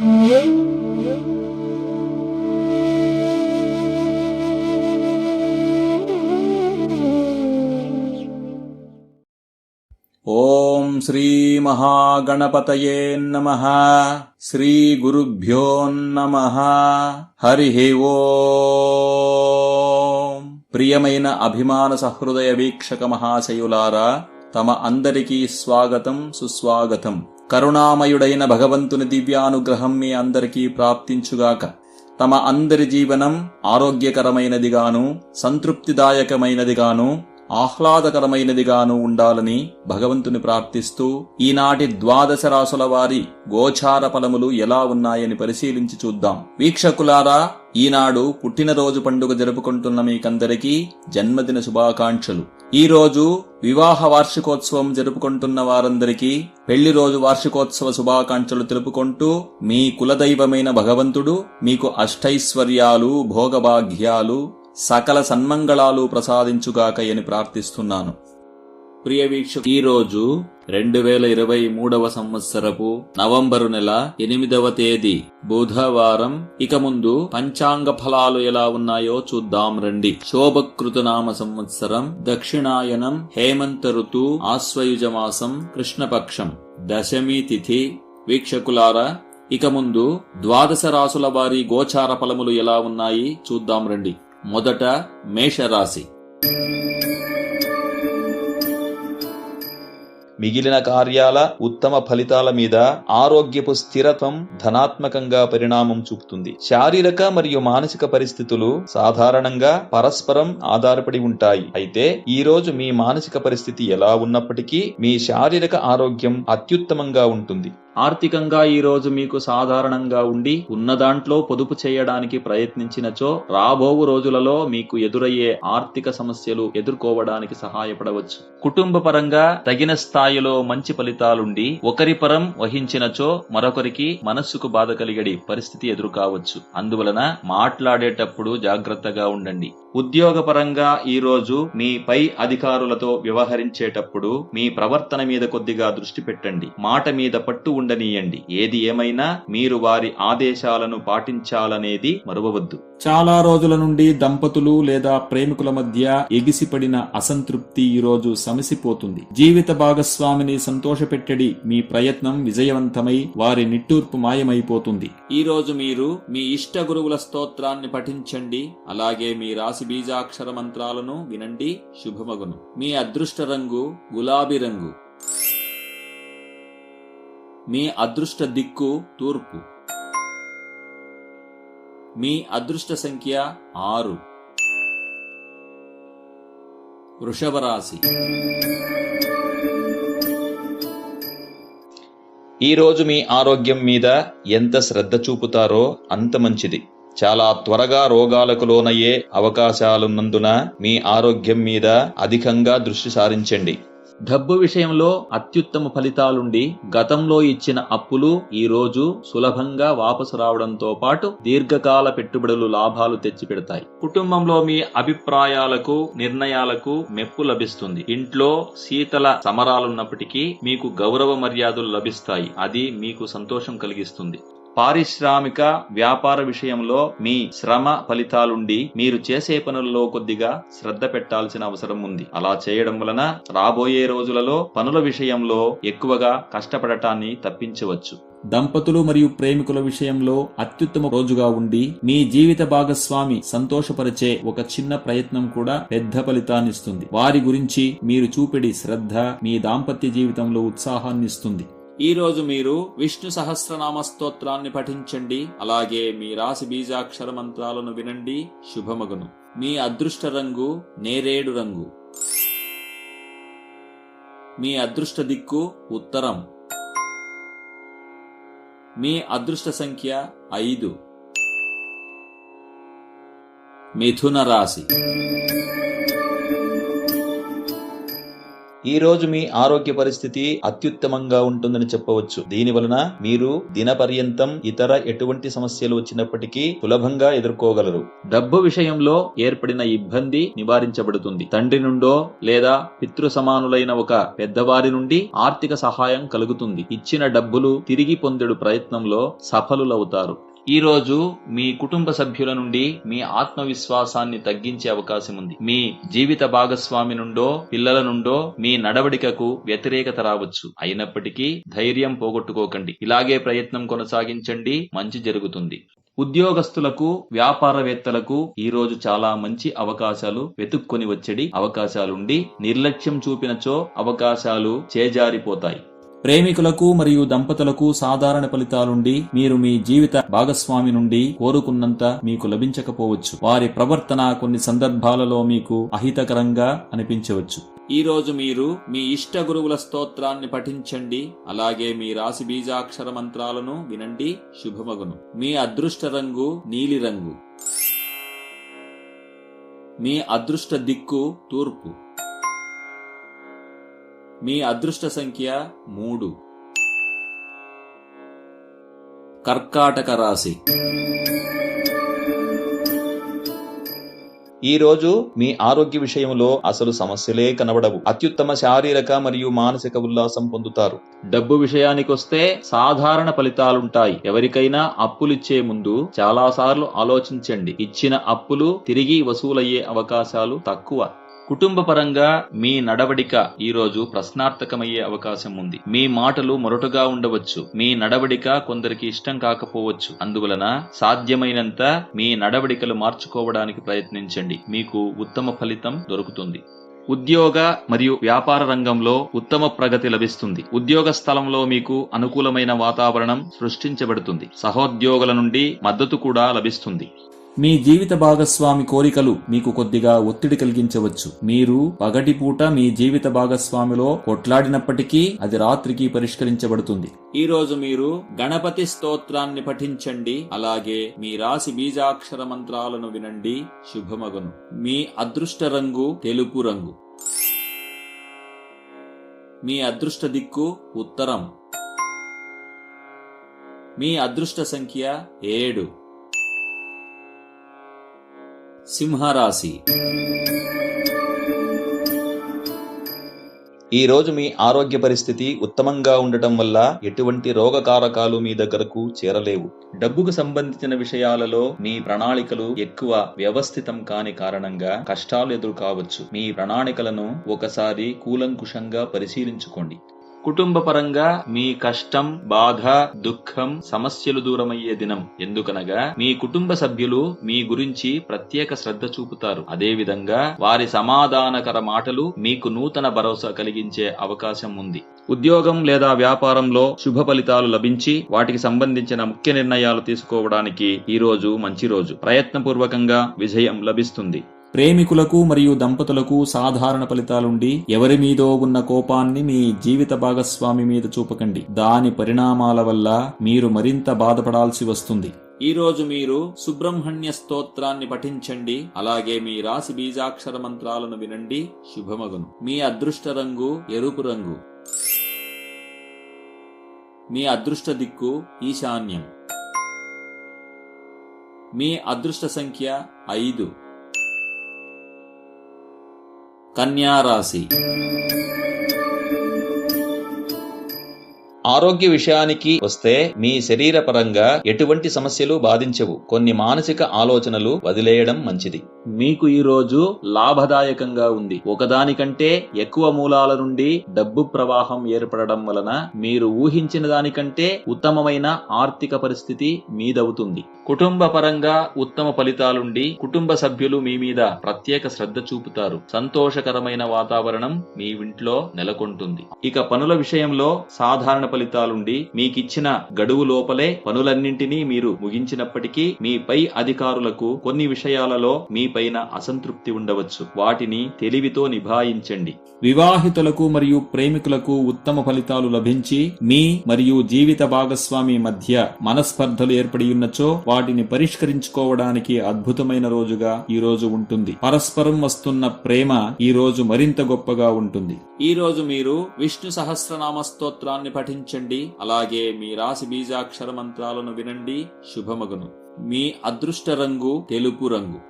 ఓం శ్రీ మహాగణపతయే నమః. శ్రీ గురుభ్యో నమః. హరి ఓం. ప్రియమైన అభిమాన సహృదయ వీక్షక మహాశయులారా, తమ అందరికీ స్వాగతం సుస్వాగతం. కరుణామయుడైన భగవంతుని దివ్యానుగ్రహం మీ అందరికీ ప్రాప్తించుగాక. తమ అందరి జీవనం ఆరోగ్యకరమైనదిగాను, సంతృప్తిదాయకమైనదిగాను, ఆహ్లాదకరమైనదిగాను ఉండాలని భగవంతుని ప్రార్థిస్తూ ఈనాటి 12 రాసుల వారి గోచార ఫలములు ఎలా ఉన్నాయని పరిశీలించి చూద్దాం. వీక్షకులారా, ఈనాడు పుట్టినరోజు పండుగ జరుపుకుంటున్న మీకందరికీ జన్మదిన శుభాకాంక్షలు. ఈ రోజు వివాహ వార్షికోత్సవం జరుపుకుంటున్న వారందరికీ పెళ్లి రోజు వార్షికోత్సవ శుభాకాంక్షలు తెలుపుకుంటూ మీ కులదైవమైన భగవంతుడు మీకు అష్టైశ్వర్యాలు, భోగభాగ్యాలు, సకల సన్మంగళాలు ప్రసాదించుగాకయని ప్రార్థిస్తున్నాను. ప్రియ వీక్షకు, ఈ రోజు 2023వ సంవత్సరపు నవంబరు నెల 8వ తేదీ బుధవారం. ఇక ముందు పంచాంగ ఫలాలు ఎలా ఉన్నాయో చూద్దాం రండి. శోభకృత నామ సంవత్సరం, దక్షిణాయనం, హేమంత ఋతు, ఆశ్వయుజ మాసం, కృష్ణపక్షం, దశమి తిథి. వీక్షకులారా, ఇక ముందు 12 రాసుల వారి గోచార ఫలములు ఎలా ఉన్నాయి చూద్దాం రండి. మొదట మేషరాశి. మిగిలిన కార్యాల ఉత్తమ ఫలితాల మీద ఆరోగ్యపు స్థిరత్వం ధనాత్మకంగా పరిణామం చూపుతుంది. శారీరక మరియు మానసిక పరిస్థితులు సాధారణంగా పరస్పరం ఆధారపడి ఉంటాయి. అయితే ఈ రోజు మీ మానసిక పరిస్థితి ఎలా ఉన్నప్పటికీ మీ శారీరక ఆరోగ్యం అత్యుత్తమంగా ఉంటుంది. ఆర్థికంగా ఈ రోజు మీకు సాధారణంగా ఉండి ఉన్నదాంట్లో పొదుపు చేయడానికి ప్రయత్నించినచో రాబోవు రోజులలో మీకు ఎదురయ్యే ఆర్థిక సమస్యలు ఎదుర్కోవడానికి సహాయపడవచ్చు. కుటుంబ పరంగా తగిన స్థాయిలో మంచి ఫలితాలుండి ఒకరి పరం వహించినచో మరొకరికి మనస్సుకు బాధ కలిగడి పరిస్థితి ఎదురుకావచ్చు. అందువలన మాట్లాడేటప్పుడు జాగ్రత్తగా ఉండండి. ఉద్యోగపరంగా ఈ రోజు మీ పై అధికారులతో వ్యవహరించేటప్పుడు మీ ప్రవర్తన మీద కొద్దిగా దృష్టి పెట్టండి. మాట మీద పట్టు ఉండనీయండి. ఏది ఏమైనా మీరు వారి ఆదేశాలను పాటించాలనేది మరువవద్దు. చాలా రోజుల నుండి దంపతులు లేదా ప్రేమికుల మధ్య ఎగిసిపడిన అసంతృప్తి ఈ రోజు సమసిపోతుంది. జీవిత భాగస్వామిని సంతోషపెట్టడి మీ ప్రయత్నం విజయవంతమై వారి నిట్టూర్పు మాయమైపోతుంది. ఈ రోజు మీరు మీ ఇష్ట గురువుల స్తోత్రాన్ని పఠించండి. అలాగే మీ రాశి బీజాక్షర మంత్రాలను వినండి. శుభమగును. మీ అదృష్ట రంగు గులాబీ రంగు. మీ అదృష్ట దిక్కు తూర్పు. మీ అదృష్ట సంఖ్య 6. వృషభ రాశి. ఈ రోజు మీ ఆరోగ్యం మీద ఎంత శ్రద్ధ చూపుతారో అంత మంచిది. చాలా త్వరగా రోగాలకు లోనయ్యే అవకాశాలున్నందున మీ ఆరోగ్యం మీద అధికంగా దృష్టి సారించండి. డబ్బు విషయంలో అత్యుత్తమ ఫలితాలుండి గతంలో ఇచ్చిన అప్పులు ఈ రోజు సులభంగా వాపసు రావడంతో పాటు దీర్ఘకాల పెట్టుబడులు లాభాలు తెచ్చిపెడతాయి. కుటుంబంలో మీ అభిప్రాయాలకు, నిర్ణయాలకు మెప్పు లభిస్తుంది. ఇంట్లో శీతల సమరాలున్నప్పటికీ మీకు గౌరవ మర్యాదలు లభిస్తాయి. అది మీకు సంతోషం కలిగిస్తుంది. పారిశ్రామిక వ్యాపార విషయంలో మీ శ్రమ ఫలితాలుండి మీరు చేసే పనులలో కొద్దిగా శ్రద్ధ పెట్టాల్సిన అవసరం ఉంది. అలా చేయడం వలన రాబోయే రోజులలో పనుల విషయంలో ఎక్కువగా కష్టపడటాన్ని తప్పించవచ్చు. దంపతులు మరియు ప్రేమికుల విషయంలో అత్యుత్తమ రోజుగా ఉండి మీ జీవిత భాగస్వామి సంతోషపరిచే ఒక చిన్న ప్రయత్నం కూడా పెద్ద ఫలితాన్నిస్తుంది. వారి గురించి మీరు చూపెడి శ్రద్ధ మీ దాంపత్య జీవితంలో ఉత్సాహాన్నిస్తుంది. ఈ రోజు మీరు విష్ణు సహస్రనామ స్తోత్రాన్ని పఠించండి. అలాగే మీ రాశి బీజాక్షర మంత్రాలను వినండి. శుభమగును. మీ అదృష్ట రంగు నేరేడు రంగు. మీ అదృష్ట దిక్కు ఉత్తరం. మీ అదృష్ట సంఖ్య 5. మిథున రాశి. ఈ రోజు మీ ఆరోగ్య పరిస్థితి అత్యుత్తమంగా ఉంటుందని చెప్పవచ్చు. దీని వలన మీరు దినపర్యంతం ఇతర ఎటువంటి సమస్యలు వచ్చినప్పటికీ సులభంగా ఎదుర్కోగలరు. డబ్బు విషయంలో ఏర్పడిన ఇబ్బంది నివారించబడుతుంది. తండ్రి నుండో లేదా పితృ సమానులైన ఒక పెద్దవారి నుండి ఆర్థిక సహాయం కలుగుతుంది. ఇచ్చిన డబ్బులు తిరిగి పొందడు ప్రయత్నంలో సఫలులవుతారు. ఈ రోజు మీ కుటుంబ సభ్యుల నుండి మీ ఆత్మవిశ్వాసాన్ని తగ్గించే అవకాశం ఉంది. మీ జీవిత భాగస్వామి నుండో పిల్లల నుండో మీ నడవడికకు వ్యతిరేకత రావచ్చు. అయినప్పటికీ ధైర్యం పోగొట్టుకోకండి. ఇలాగే ప్రయత్నం కొనసాగించండి, మంచి జరుగుతుంది. ఉద్యోగస్తులకు, వ్యాపారవేత్తలకు ఈ రోజు చాలా మంచి అవకాశాలు వెతుక్కొని వచ్చడి అవకాశాలుండి నిర్లక్ష్యం చూపినచో అవకాశాలు చేజారిపోతాయి. ప్రేమికులకు మరియు దంపతులకు సాధారణ ఫలితాలుండి మీరు మీ జీవిత భాగస్వామి నుండి కోరుకున్నంత మీకు లభించకపోవచ్చు. వారి ప్రవర్తన కొన్ని సందర్భాలలో మీకు అహితకరంగా అనిపించవచ్చు. ఈ రోజు మీరు మీ ఇష్ట గురువుల స్తోత్రాన్ని పఠించండి. అలాగే మీ రాశి బీజాక్షర మంత్రాలను వినండి. శుభమగును. మీ అదృష్ట రంగు నీలిరంగు. మీ అదృష్ట దిక్కు తూర్పు. మీ అదృష్ట సంఖ్య 3. కర్కాటక రాశి. ఈ రోజు మీ ఆరోగ్య విషయంలో అసలు సమస్యలే కనబడవు. అత్యుత్తమ శారీరక మరియు మానసిక ఉల్లాసం పొందుతారు. డబ్బు విషయానికొస్తే సాధారణ ఫలితాలుంటాయి. ఎవరికైనా అప్పులిచ్చే ముందు చాలాసార్లు ఆలోచించండి. ఇచ్చిన అప్పులు తిరిగి వసూలయ్యే అవకాశాలు తక్కువ. కుటుంబ పరంగా మీ నడవడిక ఈ రోజు ప్రశ్నార్థకమయ్యే అవకాశం ఉంది. మీ మాటలు మొరటుగా ఉండవచ్చు. మీ నడవడిక కొందరికి ఇష్టం కాకపోవచ్చు. అందువలన సాధ్యమైనంత మీ నడవడికలు మార్చుకోవడానికి ప్రయత్నించండి. మీకు ఉత్తమ ఫలితం దొరుకుతుంది. ఉద్యోగ మరియు వ్యాపార రంగంలో ఉత్తమ ప్రగతి లభిస్తుంది. ఉద్యోగ స్థలంలో మీకు అనుకూలమైన వాతావరణం సృష్టించబడుతుంది. సహోద్యోగుల నుండి మద్దతు కూడా లభిస్తుంది. మీ జీవిత భాగస్వామి కోరికలు మీకు కొద్దిగా ఒత్తిడి కలిగించవచ్చు. మీరు పగటిపూట మీ జీవిత భాగస్వామిలో కొట్లాడినప్పటికీ అది రాత్రికి పరిష్కరించబడుతుంది. ఈ రోజు మీరు గణపతి స్తోత్రాన్ని పఠించండి. అలాగే మీ రాశి బీజాక్షర మంత్రాలను వినండి. శుభమగును. మీ అదృష్ట రంగు తెలుపు రంగు. మీ అదృష్ట దిక్కు ఉత్తరం. మీ అదృష్ట సంఖ్య 7. సింహరాశి. ఈ రోజు మీ ఆరోగ్య పరిస్థితి ఉత్తమంగా ఉండటం వల్ల ఎటువంటి రోగకారకాలు మీ దగ్గరకు చేరలేవు. డబ్బుకు సంబంధించిన విషయాలలో మీ ప్రణాళికలు ఎక్కువ వ్యవస్థితం కాని కారణంగా కష్టాలు ఎదురు కావచ్చు. మీ ప్రణాళికలను ఒకసారి కూలంకుషంగా పరిశీలించుకోండి. కుటుంబ పరంగా మీ కష్టం, బాధ, దుఃఖం, సమస్యలు దూరమయ్యే దినం. ఎందుకనగా మీ కుటుంబ సభ్యులు మీ గురించి ప్రత్యేక శ్రద్ధ చూపుతారు. అదేవిధంగా వారి సమాధానకర మాటలు మీకు నూతన భరోసా కలిగించే అవకాశం ఉంది. ఉద్యోగం లేదా వ్యాపారంలో శుభ ఫలితాలు లభించి వాటికి సంబంధించిన ముఖ్య నిర్ణయాలు తీసుకోవడానికి ఈ రోజు మంచి రోజు. ప్రయత్నపూర్వకంగా విజయం లభిస్తుంది. ప్రేమికులకు మరియు దంపతులకు సాధారణ ఫలితాలుండి ఎవరి మీదో ఉన్న కోపాన్ని మీ జీవిత భాగస్వామి మీద చూపకండి. దాని పరిణామాల వల్ల మీరు మరింత బాధపడాల్సి వస్తుంది. ఈ రోజు మీరు సుబ్రహ్మణ్య స్తోత్రాన్ని పఠించండి. అలాగే మీ రాశి బీజాక్షర మంత్రాలను వినండి. శుభమగును. మీ అదృష్ట రంగు ఎరుపు రంగు. మీ అదృష్ట దిక్కు ఈశాన్యం. మీ అదృష్ట సంఖ్య 5. కన్యా రాశి. ఆరోగ్య విషయానికి వస్తే మీ శరీర పరంగా ఎటువంటి సమస్యలు బాధించవు. కొన్ని మానసిక ఆలోచనలు వదిలేయడం మంచిది. మీకు ఈ రోజు లాభదాయకంగా ఉంది. ఒకదానికంటే ఎక్కువ మూలాల నుండి డబ్బు ప్రవాహం ఏర్పడడం వలన మీరు ఊహించిన దానికంటే ఉత్తమమైన ఆర్థిక పరిస్థితి మీదవుతుంది. కుటుంబ పరంగా ఉత్తమ ఫలితాలుండి కుటుంబ సభ్యులు మీ మీద ప్రత్యేక శ్రద్ధ చూపుతారు. సంతోషకరమైన వాతావరణం మీ ఇంట్లో నెలకొంటుంది. ఇక పనుల విషయంలో సాధారణ ఫలితాలుండి మీకిచ్చిన గడువు లోపలే పనులన్నింటినీ మీరు ముగించినప్పటికీ మీ పై అధికారులకు కొన్ని విషయాలలో మీపైన అసంతృప్తి ఉండవచ్చు. వాటిని తెలివితో నిభాయించండి. వివాహితులకు మరియు ప్రేమికులకు ఉత్తమ ఫలితాలు లభించి మీ మరియు జీవిత భాగస్వామి మధ్య మనస్పర్ధలు ఏర్పడి ఉన్నచో వాటిని పరిష్కరించుకోవడానికి అద్భుతమైన రోజుగా ఈ రోజు ఉంటుంది. పరస్పరం వస్తున్న ప్రేమ ఈ రోజు మరింత గొప్పగా ఉంటుంది. ఈ రోజు మీరు విష్ణు సహస్రనామ స్తోత్రాన్ని పఠించండి. అలాగే మీ రాశి బీజాక్షర మంత్రాలను వినండి. శుభమగును. మీ అదృష్ట రంగు తెలుపు రంగు.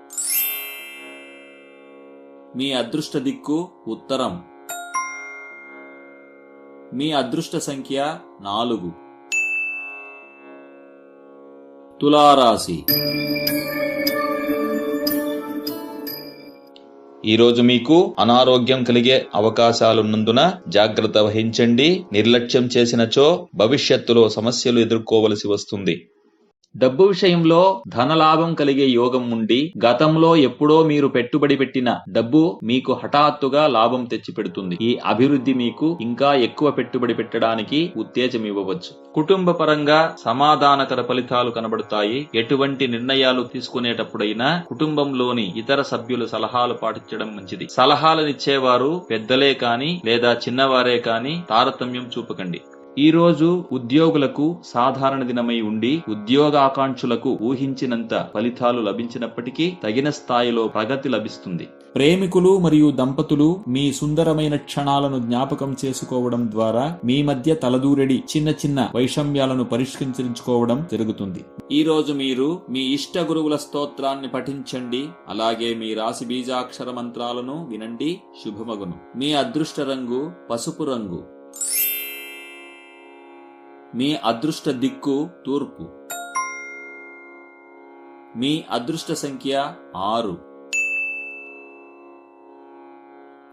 మీ అదృష్ట దిక్కు ఉత్తరం. మీ అదృష్ట సంఖ్య 4. తులారాశి. ఈరోజు మీకు అనారోగ్యం కలిగే అవకాశాలున్నందున జాగ్రత్త వహించండి. నిర్లక్ష్యం చేసినచో భవిష్యత్తులో సమస్యలు ఎదుర్కోవలసి వస్తుంది. డబ్బు విషయంలో ధనలాభం కలిగే యోగం ఉండి గతంలో ఎప్పుడో మీరు పెట్టుబడి పెట్టిన డబ్బు మీకు హఠాత్తుగా లాభం తెచ్చిపెడుతుంది. ఈ అభివృద్ధి మీకు ఇంకా ఎక్కువ పెట్టుబడి పెట్టడానికి ఉత్తేజం ఇవ్వవచ్చు. కుటుంబ పరంగా సమాధానకర ఫలితాలు కనబడతాయి. ఎటువంటి నిర్ణయాలు తీసుకునేటప్పుడైనా కుటుంబంలోని ఇతర సభ్యుల సలహాలు పాటించడం మంచిది. సలహాలనిచ్చేవారు పెద్దలే కాని లేదా చిన్నవారే కాని తారతమ్యం చూపకండి. ఈ రోజు ఉద్యోగులకు సాధారణ దినమై ఉండి ఉద్యోగాకాంక్షులకు ఊహించినంత ఫలితాలు లభించినప్పటికీ తగిన స్థాయిలో ప్రగతి లభిస్తుంది. ప్రేమికులు మరియు దంపతులు మీ సుందరమైన క్షణాలను జ్ఞాపకం చేసుకోవడం ద్వారా మీ మధ్య తలదూరెడి చిన్న చిన్న వైషమ్యాలను పరిష్కరించుకోవడం జరుగుతుంది. ఈ రోజు మీరు మీ ఇష్ట గురువుల స్తోత్రాన్ని పఠించండి. అలాగే మీ రాశి బీజాక్షర మంత్రాలను వినండి. శుభమగును. మీ అదృష్ట రంగు పసుపు రంగు. మీ అదృష్ట దిక్కు తూర్పు. మీ అదృష్ట సంఖ్య 6.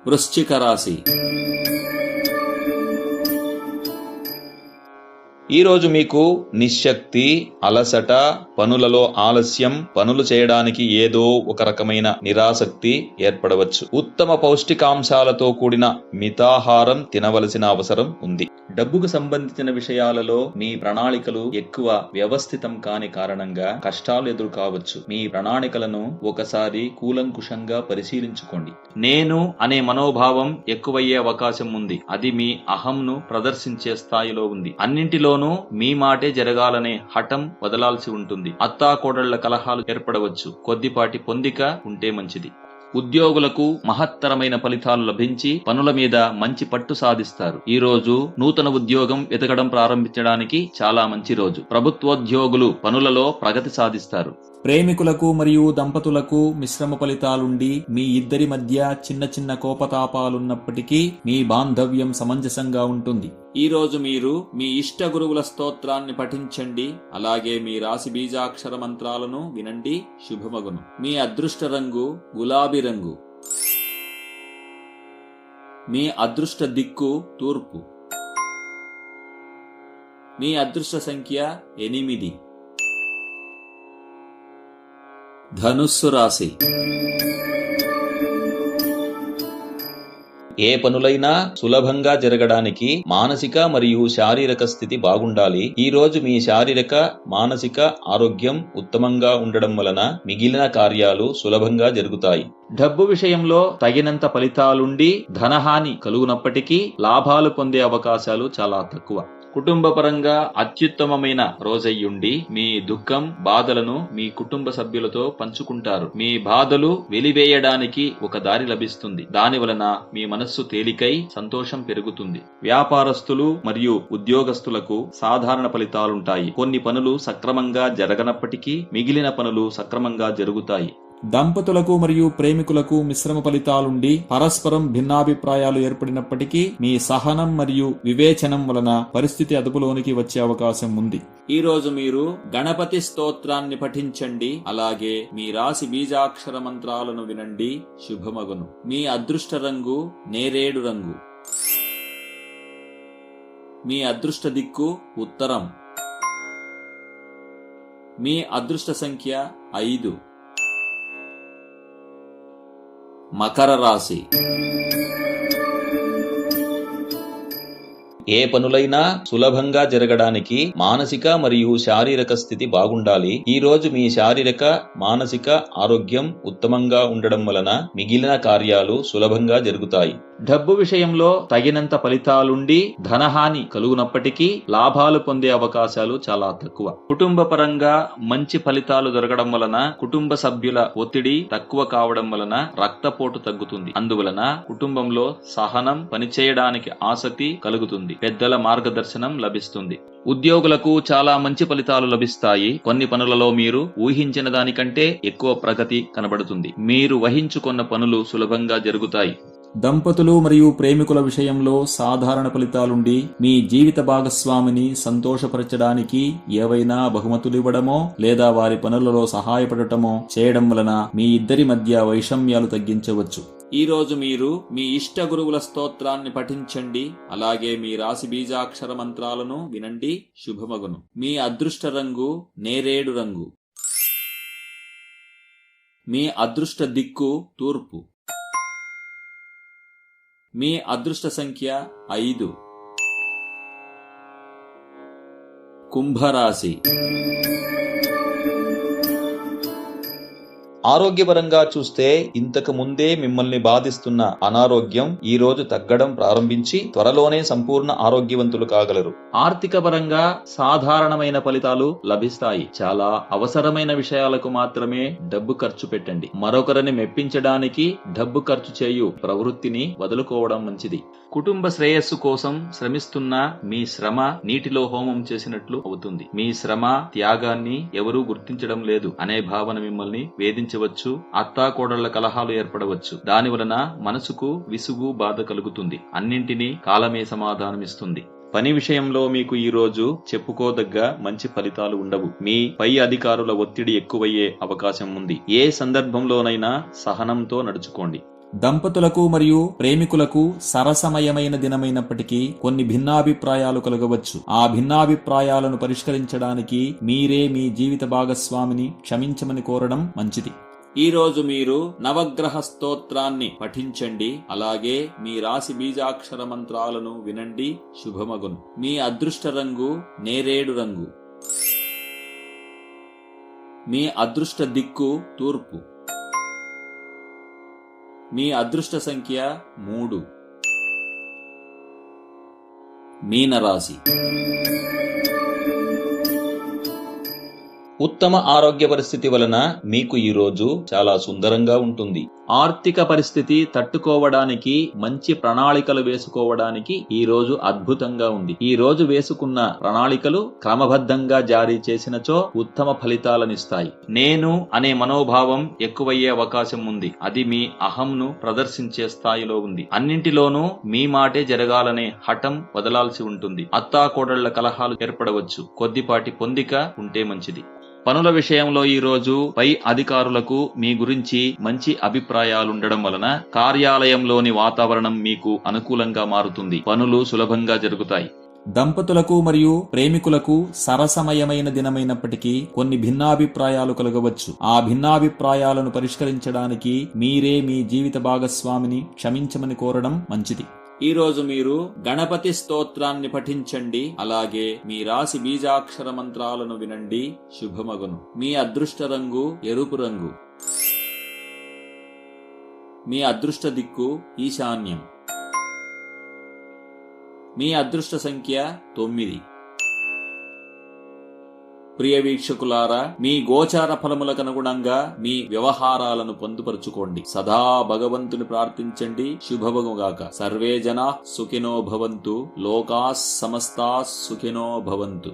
వృశ్చిక రాశి. ఈ రోజు మీకు నిశ్శక్తి, అలసట, పనులలో ఆలస్యం, పనులు చేయడానికి ఏదో ఒక రకమైన నిరాసక్తి ఏర్పడవచ్చు. ఉత్తమ పౌష్టికాంశాలతో కూడిన మితాహారం తినవలసిన అవసరం ఉంది. డబ్బుకు సంబంధించిన విషయాలలో మీ ప్రణాళికలు ఎక్కువ వ్యవస్థితం కాని కారణంగా కష్టాలు ఎదురు కావచ్చు. మీ ప్రణాళికలను ఒకసారి కూలంకుషంగా పరిశీలించుకోండి. నేను అనే మనోభావం ఎక్కువయ్యే అవకాశం ఉంది. అది మీ అహంను ప్రదర్శించే స్థాయిలో ఉంది. అన్నింటిలోనూ మీ మాటే జరగాలనే హఠం వదలాల్సి ఉంటుంది. అత్తాకోడళ్ల కలహాలు ఏర్పడవచ్చు. కొద్దిపాటి పొందిక ఉంటే మంచిది. ఉద్యోగులకు మహత్తరమైన ఫలితాలు లభించి పనుల మీద మంచి పట్టు సాధిస్తారు. ఈ రోజు నూతన ఉద్యోగం వెతకడం ప్రారంభించడానికి చాలా మంచి రోజు. ప్రభుత్వోద్యోగులు పనులలో ప్రగతి సాధిస్తారు. ప్రేమికులకు మరియు దంపతులకు మిశ్రమ ఫలితాలుండి మీ ఇద్దరి మధ్య చిన్న చిన్న కోపతాపాలున్నప్పటికీ మీ బాంధవ్యం సమంజసంగా ఉంటుంది. ఈ రోజు మీరు మీ ఇష్ట గురువుల స్తోత్రాన్ని పఠించండి. అలాగే మీ రాశి బీజాక్షర మంత్రాలను వినండి. శుభమగును. మీ అదృష్ట రంగు గులాబీ రంగు. మీ అదృష్ట దిక్కు తూర్పు. మీ అదృష్ట సంఖ్య 8. ధనుస్సు రాశి. ఏ పనులైనా సులభంగా జరగడానికి మానసిక మరియు శారీరక స్థితి బాగుండాలి. ఈ రోజు మీ శారీరక, మానసిక ఆరోగ్యం ఉత్తమంగా ఉండడం వలన మిగిలిన కార్యాలు సులభంగా జరుగుతాయి. డబ్బు విషయంలో తగినంత ఫలితాలుండి ధనహాని కలుగునప్పటికీ లాభాలు పొందే అవకాశాలు చాలా తక్కువ. కుటుంబ పరంగా అత్యుత్తమమైన రోజయ్యుండి మీ దుఃఖం, బాధలను మీ కుటుంబ సభ్యులతో పంచుకుంటారు. మీ బాధలు వెలివేయడానికి ఒక దారి లభిస్తుంది. దాని వలన మీ మనస్సు తేలికై సంతోషం పెరుగుతుంది. వ్యాపారస్తులు మరియు ఉద్యోగస్తులకు సాధారణ ఫలితాలుంటాయి. కొన్ని పనులు సక్రమంగా జరగనప్పటికీ మిగిలిన పనులు సక్రమంగా జరుగుతాయి. దంపతులకు మరియు ప్రేమికులకు మిశ్రమ ఫలితాలుండి పరస్పరం భిన్నాభిప్రాయాలు ఏర్పడినప్పటికీ మీ సహనం మరియు వివేచనం వలన పరిస్థితి అదుపులోనికి వచ్చే అవకాశం ఉంది. ఈ రోజు మీరు గణపతి స్తోత్రాన్ని పఠించండి. అలాగే మీ రాశి బీజాక్షర మంత్రాలను వినండి. శుభమగును. మీ అదృష్ట రంగు నేరేడు రంగు. మీ అదృష్ట దిక్కు ఉత్తరం. మీ అదృష్ట సంఖ్య 5. మకర రాశి. ఏ పనులైనా సులభంగా జరగడానికి మానసిక మరియు శారీరక స్థితి బాగుండాలి. ఈ రోజు మీ శారీరక, మానసిక ఆరోగ్యం ఉత్తమంగా ఉండడం వలన మిగిలిన కార్యాలు సులభంగా జరుగుతాయి. డబ్బు విషయంలో తగినంత ఫలితాలుండి ధనహాని కలుగునప్పటికీ లాభాలు పొందే అవకాశాలు చాలా తక్కువ. కుటుంబ పరంగా మంచి ఫలితాలు దొరకడం వలన కుటుంబ సభ్యుల ఒత్తిడి తక్కువ కావడం వలన రక్తపోటు తగ్గుతుంది. అందువలన కుటుంబంలో సహనం, పనిచేయడానికి ఆసక్తి కలుగుతుంది. పెద్దల మార్గదర్శనం లభిస్తుంది. ఉద్యోగులకు చాలా మంచి ఫలితాలు లభిస్తాయి. కొన్ని పనులలో మీరు ఊహించిన దానికంటే ఎక్కువ ప్రగతి కనబడుతుంది. మీరు వహించుకున్న పనులు సులభంగా జరుగుతాయి. దంపతులు మరియు ప్రేమికుల విషయంలో సాధారణ ఫలితాలుండి మీ జీవిత భాగస్వామిని సంతోషపరచడానికి ఏవైనా బహుమతులివ్వడమో లేదా వారి పనులలో సహాయపడటమో చేయడం వలన మీ ఇద్దరి మధ్య వైషమ్యాలు తగ్గించవచ్చు. ఈ రోజు మీరు మీ ఇష్ట గురువుల స్తోత్రాన్ని పఠించండి. అలాగే మీ రాశి బీజాక్షర మంత్రాలను వినండి. శుభమగును. మీ అదృష్ట రంగు నేరేడు రంగు. మీ అదృష్ట దిక్కు తూర్పు. మీ అదృష్ట సంఖ్య 5. కుంభరాశి. ఆరోగ్యపరంగా చూస్తే ఇంతకు ముందే మిమ్మల్ని బాధిస్తున్న అనారోగ్యం ఈ రోజు తగ్గడం ప్రారంభించి త్వరలోనే సంపూర్ణ ఆరోగ్యవంతులు కాగలరు. ఆర్థిక పరంగా సాధారణమైన ఫలితాలు లభిస్తాయి. చాలా అవసరమైన విషయాలకు మాత్రమే డబ్బు ఖర్చు పెట్టండి. మరొకరిని మెప్పించడానికి డబ్బు ఖర్చు చేయు ప్రవృత్తిని వదులుకోవడం మంచిది. కుటుంబ శ్రేయస్సు కోసం శ్రమిస్తున్న మీ శ్రమ నీటిలో హోమం చేసినట్లు అవుతుంది. మీ శ్రమ త్యాగాన్ని ఎవరూ గుర్తించడం లేదు అనే భావన మిమ్మల్ని వేధించవచ్చు. అత్తాకోడళ్ల కలహాలు ఏర్పడవచ్చు. దాని వలన మనసుకు విసుగు, బాధ కలుగుతుంది. అన్నింటినీ కాలమే సమాధానమిస్తుంది. పని విషయంలో మీకు ఈ రోజు చెప్పుకోదగ్గ మంచి ఫలితాలు ఉండవు. మీ పై అధికారుల ఒత్తిడి ఎక్కువయ్యే అవకాశం ఉంది. ఏ సందర్భంలోనైనా సహనంతో నడుచుకోండి. దంపతులకు మరియు ప్రేమికులకు సరసమయమైన దినమైనప్పటికీ కొన్ని భిన్నాభిప్రాయాలు కలగవచ్చు. ఆ భిన్నాభిప్రాయాలను పరిష్కరించడానికి మీరే మీ జీవిత భాగస్వామిని క్షమించమని కోరడం మంచిది. ఈ రోజు మీరు నవగ్రహ స్తోత్రాన్ని పఠించండి. అలాగే మీ రాశి బీజాక్షర మంత్రాలను వినండి. శుభమగును. మీ అదృష్ట రంగు నేరేడు రంగు. మీ అదృష్ట దిక్కు తూర్పు. మీ అదృష్ట సంఖ్య 3. మీనరాశి. ఉత్తమ ఆరోగ్య పరిస్థితి వలన మీకు ఈ రోజు చాలా సుందరంగా ఉంటుంది. ఆర్థిక పరిస్థితి తట్టుకోవడానికి మంచి ప్రణాళికలు వేసుకోవడానికి ఈ రోజు అద్భుతంగా ఉంది. ఈ రోజు వేసుకున్న ప్రణాళికలు క్రమబద్ధంగా జారీ చేసినచో ఉత్తమ ఫలితాలనిస్తాయి. నేను అనే మనోభావం ఎక్కువయ్యే అవకాశం ఉంది. అది మీ అహంను ప్రదర్శించే స్థాయిలో ఉంది. అన్నింటిలోనూ మీ మాటే జరగాలనే హఠం వదలాల్సి ఉంటుంది. అత్తాకోడళ్ల కలహాలు ఏర్పడవచ్చు. కొద్దిపాటి పొందిక ఉంటే మంచిది. పనుల విషయంలో ఈ రోజు పై అధికారులకు మీ గురించి మంచి అభిప్రాయాలుండడం వలన కార్యాలయంలోని వాతావరణం మీకు అనుకూలంగా మారుతుంది. పనులు సులభంగా జరుగుతాయి. దంపతులకు మరియు ప్రేమికులకు సరసమయమైన దినమైనప్పటికీ కొన్ని భిన్నాభిప్రాయాలు కలగవచ్చు. ఆ భిన్నాభిప్రాయాలను పరిష్కరించడానికి మీరే మీ జీవిత భాగస్వామిని క్షమించమని కోరడం మంచిది. ఈ రోజు మీరు గణపతి స్తోత్రాన్ని పఠించండి. అలాగే మీ రాశి బీజాక్షర మంత్రాలను వినండి. శుభమగును. మీ అదృష్ట రంగు ఎరుపు రంగు. మీ అదృష్ట దిక్కు ఈశాన్యం. మీ అదృష్ట సంఖ్య 9. ప్రియ వీక్షకులారా, మీ గోచార ఫలములకు అనుగుణంగా మీ వ్యవహారాలను పొందుపరుచుకోండి. సదా భగవంతుని ప్రార్థించండి. శుభమగుగాక. సర్వే జనా సుఖినో భవంతు. లోకా సమస్తా సుఖినో భవంతు.